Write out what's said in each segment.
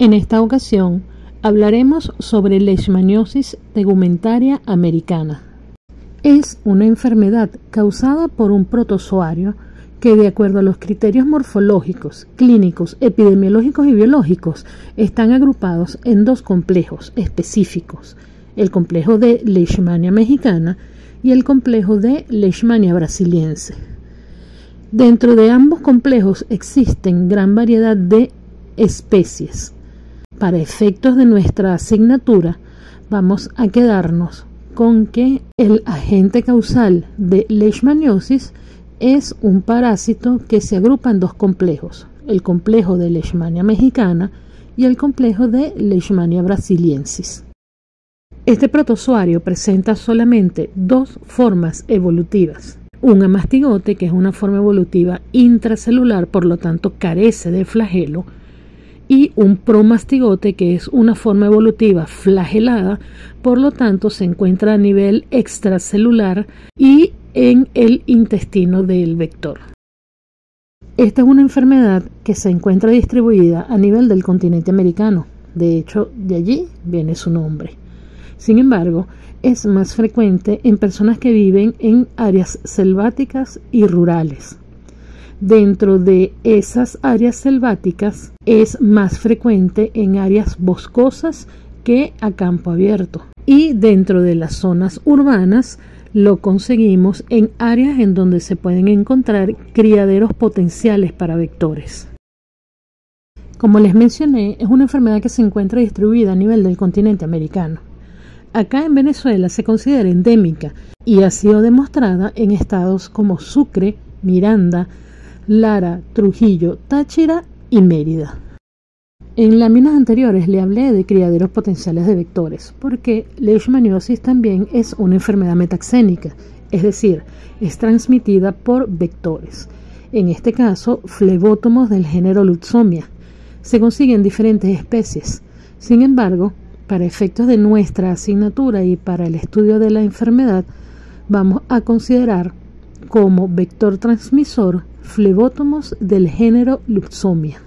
En esta ocasión hablaremos sobre leishmaniosis tegumentaria americana. Es una enfermedad causada por un protozoario que, de acuerdo a los criterios morfológicos, clínicos, epidemiológicos y biológicos, están agrupados en dos complejos específicos: el complejo de Leishmania mexicana y el complejo de Leishmania brasiliense. Dentro de ambos complejos existen gran variedad de especies. Para efectos de nuestra asignatura, vamos a quedarnos con que el agente causal de leishmaniosis es un parásito que se agrupa en dos complejos: el complejo de Leishmania mexicana y el complejo de Leishmania brasiliensis. Este protozoario presenta solamente dos formas evolutivas: un amastigote, que es una forma evolutiva intracelular, por lo tanto carece de flagelo, y un promastigote, que es una forma evolutiva flagelada, por lo tanto se encuentra a nivel extracelular y en el intestino del vector. Esta es una enfermedad que se encuentra distribuida a nivel del continente americano. De hecho, de allí viene su nombre. Sin embargo, es más frecuente en personas que viven en áreas selváticas y rurales. Dentro de esas áreas selváticas es más frecuente en áreas boscosas que a campo abierto. Y dentro de las zonas urbanas lo conseguimos en áreas en donde se pueden encontrar criaderos potenciales para vectores. Como les mencioné, es una enfermedad que se encuentra distribuida a nivel del continente americano. Acá en Venezuela se considera endémica y ha sido demostrada en estados como Sucre, Miranda, Lara, Trujillo, Táchira y Mérida. En láminas anteriores le hablé de criaderos potenciales de vectores, porque leishmaniosis también es una enfermedad metaxénica, es decir, es transmitida por vectores. En este caso, flebótomos del género Lutzomia. Se consiguen diferentes especies. Sin embargo, para efectos de nuestra asignatura y para el estudio de la enfermedad, vamos a considerar como vector transmisor flebótomos del género Lutzomia.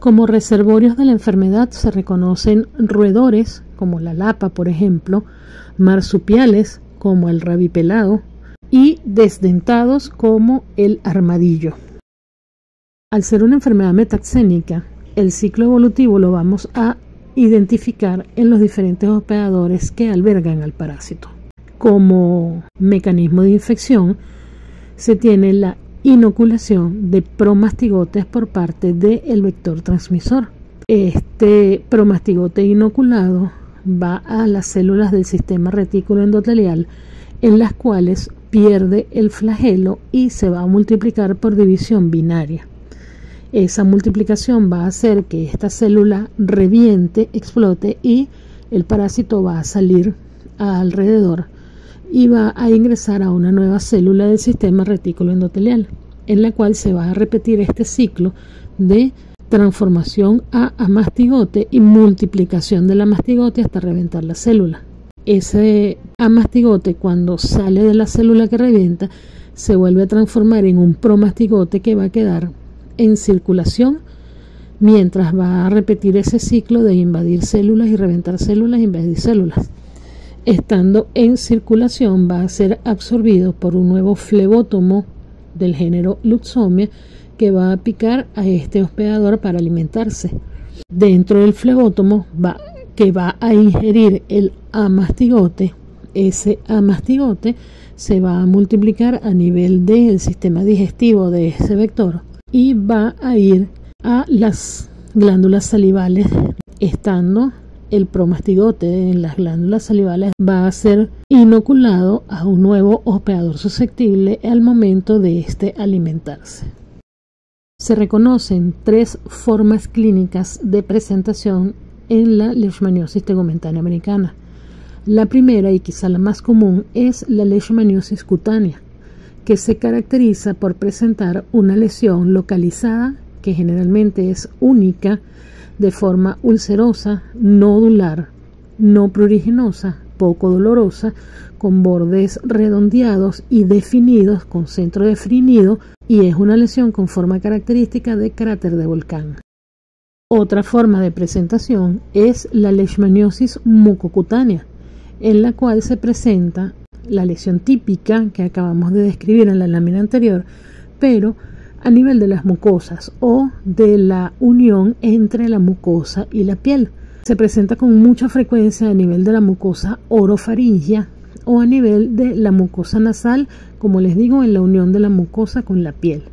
Como reservorios de la enfermedad se reconocen roedores, como la lapa, por ejemplo, marsupiales, como el rabipelado, y desdentados, como el armadillo. Al ser una enfermedad metaxénica, el ciclo evolutivo lo vamos a identificar en los diferentes hospedadores que albergan al parásito. Como mecanismo de infección, se tiene la inoculación de promastigotes por parte del vector transmisor. Este promastigote inoculado va a las células del sistema retículo endotelial, en las cuales pierde el flagelo y se va a multiplicar por división binaria. Esa multiplicación va a hacer que esta célula reviente, explote, y el parásito va a salir alrededor y va a ingresar a una nueva célula del sistema retículo endotelial, en la cual se va a repetir este ciclo de transformación a amastigote y multiplicación del amastigote hasta reventar la célula. Ese amastigote, cuando sale de la célula que revienta, se vuelve a transformar en un promastigote que va a quedar en circulación mientras va a repetir ese ciclo de invadir células y reventar células e invadir células. Estando en circulación, va a ser absorbido por un nuevo flebótomo del género Lutzomia que va a picar a este hospedador para alimentarse. Dentro del flebótomo que va a ingerir el amastigote, ese amastigote se va a multiplicar a nivel del sistema digestivo de ese vector y va a ir a las glándulas salivales. Estando el promastigote en las glándulas salivales, va a ser inoculado a un nuevo hospedador susceptible al momento de este alimentarse. Se reconocen tres formas clínicas de presentación en la leishmaniosis tegumentaria americana. La primera, y quizá la más común, es la leishmaniosis cutánea, que se caracteriza por presentar una lesión localizada que generalmente es única, de forma ulcerosa, nodular, no pruriginosa, poco dolorosa, con bordes redondeados y definidos con centro definido, y es una lesión con forma característica de cráter de volcán. Otra forma de presentación es la leishmaniosis mucocutánea, en la cual se presenta la lesión típica que acabamos de describir en la lámina anterior, pero a nivel de las mucosas o de la unión entre la mucosa y la piel. Se presenta con mucha frecuencia a nivel de la mucosa orofaringea o a nivel de la mucosa nasal, como les digo, en la unión de la mucosa con la piel.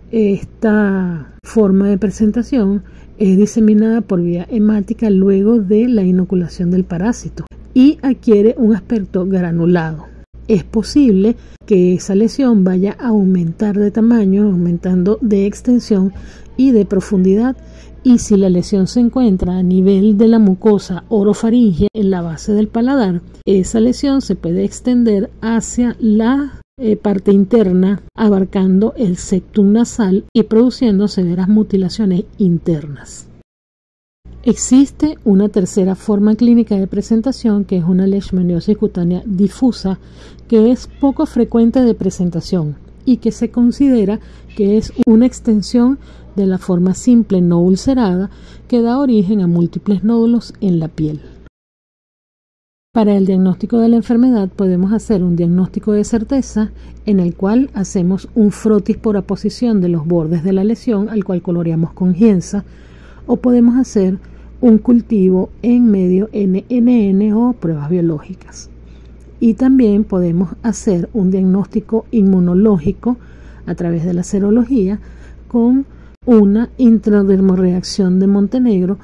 Esta forma de presentación es diseminada por vía hemática luego de la inoculación del parásito y adquiere un aspecto granulado. Es posible que esa lesión vaya a aumentar de tamaño, aumentando de extensión y de profundidad, y si la lesión se encuentra a nivel de la mucosa orofaringea en la base del paladar, esa lesión se puede extender hacia la parte interna, abarcando el septum nasal y produciendo severas mutilaciones internas. Existe una tercera forma clínica de presentación, que es una leishmaniosis cutánea difusa, que es poco frecuente de presentación y que se considera que es una extensión de la forma simple no ulcerada que da origen a múltiples nódulos en la piel. Para el diagnóstico de la enfermedad podemos hacer un diagnóstico de certeza en el cual hacemos un frotis por aposición de los bordes de la lesión, al cual coloreamos con gienza, o podemos hacer un cultivo en medio NNN o pruebas biológicas. Y también podemos hacer un diagnóstico inmunológico a través de la serología con una intradermorreacción de Montenegro,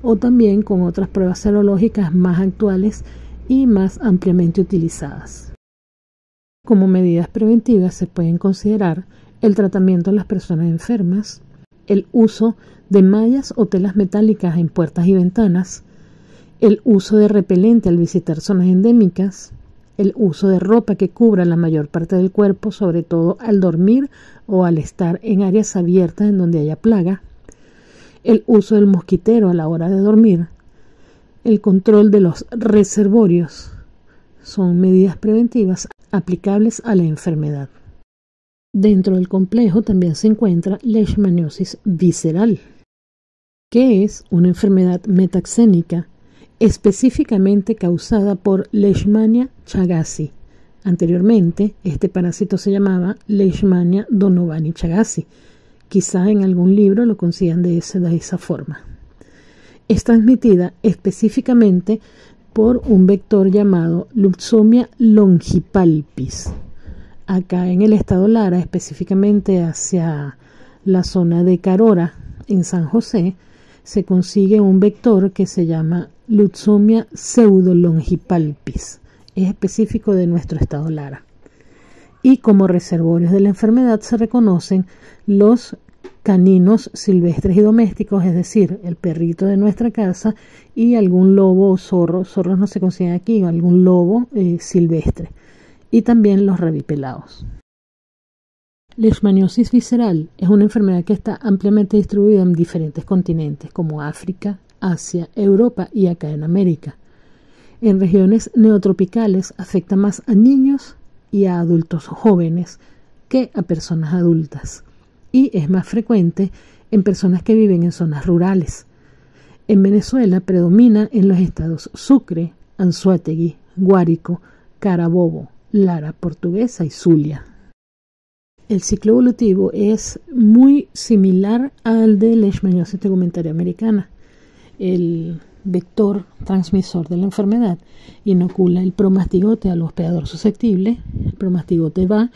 o también con otras pruebas serológicas más actuales y más ampliamente utilizadas. Como medidas preventivas se pueden considerar el tratamiento de las personas enfermas, el uso de mallas o telas metálicas en puertas y ventanas, el uso de repelente al visitar zonas endémicas, el uso de ropa que cubra la mayor parte del cuerpo, sobre todo al dormir o al estar en áreas abiertas en donde haya plaga, el uso del mosquitero a la hora de dormir, el control de los reservorios. Son medidas preventivas aplicables a la enfermedad. Dentro del complejo también se encuentra leishmaniosis visceral, que es una enfermedad metaxénica específicamente causada por Leishmania chagassi. Anteriormente, este parásito se llamaba Leishmania donovani chagassi. Quizá en algún libro lo consigan de esa forma. Es transmitida específicamente por un vector llamado Luxomia longipalpis. Acá en el estado Lara, específicamente hacia la zona de Carora, en San José, se consigue un vector que se llama Luxomia pseudolongipalpis. Es específico de nuestro estado Lara. Y como reservorios de la enfermedad se reconocen los caninos silvestres y domésticos, es decir, el perrito de nuestra casa y algún lobo o zorro. Zorros no se consiguen aquí, algún lobo silvestre. Y también los rabipelados. Leishmaniosis visceral es una enfermedad que está ampliamente distribuida en diferentes continentes como África, Asia, Europa y acá en América. En regiones neotropicales afecta más a niños y a adultos jóvenes que a personas adultas, y es más frecuente en personas que viven en zonas rurales. En Venezuela predomina en los estados Sucre, Anzoátegui, Guárico, Carabobo, Lara Portuguesa y Zulia. El ciclo evolutivo es muy similar al de leishmaniosis tegumentaria americana. El vector transmisor de la enfermedad inocula el promastigote al hospedador susceptible. El promastigote va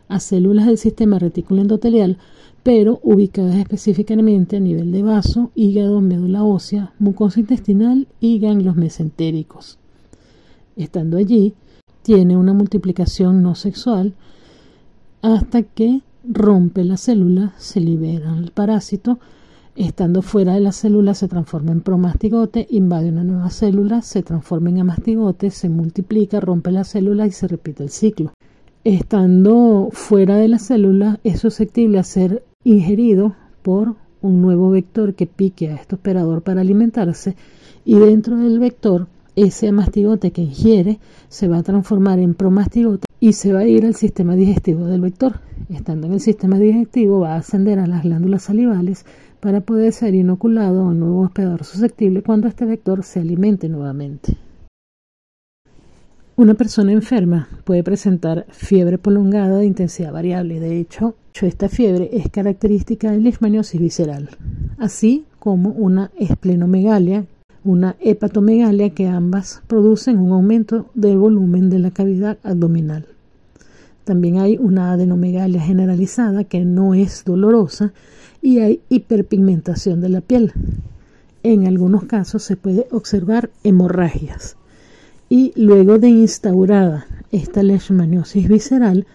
a células del sistema retículo endotelial, pero ubicadas específicamente a nivel de vaso, hígado, médula ósea, mucosa intestinal y ganglios mesentéricos. Estando allí, tiene una multiplicación no sexual hasta que rompe la célula, se libera el parásito. Estando fuera de la célula se transforma en promastigote, invade una nueva célula, se transforma en amastigote, se multiplica, rompe la célula y se repite el ciclo. Estando fuera de la célula es susceptible a ser ingerido por un nuevo vector que pique a este hospedador para alimentarse, y dentro del vector ese amastigote que ingiere se va a transformar en promastigote y se va a ir al sistema digestivo del vector. Estando en el sistema digestivo va a ascender a las glándulas salivales para poder ser inoculado a un nuevo hospedador susceptible cuando este vector se alimente nuevamente. Una persona enferma puede presentar fiebre prolongada de intensidad variable. De hecho, esta fiebre es característica de leishmaniosis visceral, así como una esplenomegalia, una hepatomegalia, que ambas producen un aumento del volumen de la cavidad abdominal. También hay una adenomegalia generalizada que no es dolorosa y hay hiperpigmentación de la piel. En algunos casos se puede observar hemorragias. Y luego de instaurada esta leishmaniosis visceral,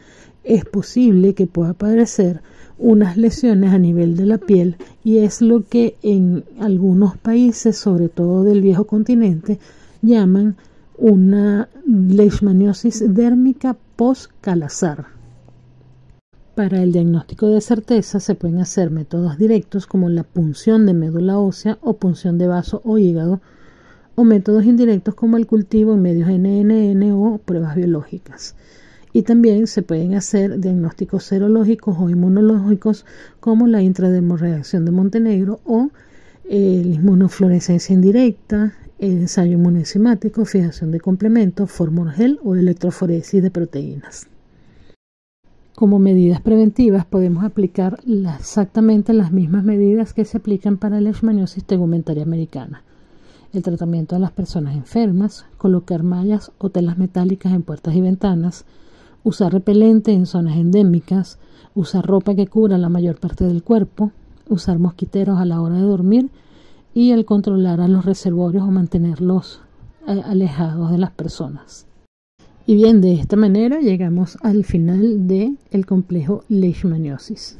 es posible que pueda aparecer unas lesiones a nivel de la piel, y es lo que en algunos países, sobre todo del viejo continente, llaman una leishmaniosis dérmica post-Calazar. Para el diagnóstico de certeza se pueden hacer métodos directos como la punción de médula ósea o punción de vaso o hígado, o métodos indirectos como el cultivo en medios NNN o pruebas biológicas. Y también se pueden hacer diagnósticos serológicos o inmunológicos como la intradermoreacción de Montenegro o la inmunofluorescencia indirecta, el ensayo inmunoenzimático, fijación de complementos, fórmula gel o electroforesis de proteínas. Como medidas preventivas podemos aplicar exactamente las mismas medidas que se aplican para la leishmaniosis tegumentaria americana. El tratamiento de las personas enfermas, colocar mallas o telas metálicas en puertas y ventanas, usar repelente en zonas endémicas, usar ropa que cubra la mayor parte del cuerpo, usar mosquiteros a la hora de dormir y el controlar a los reservorios o mantenerlos alejados de las personas. Y bien, de esta manera llegamos al final del complejo leishmaniosis.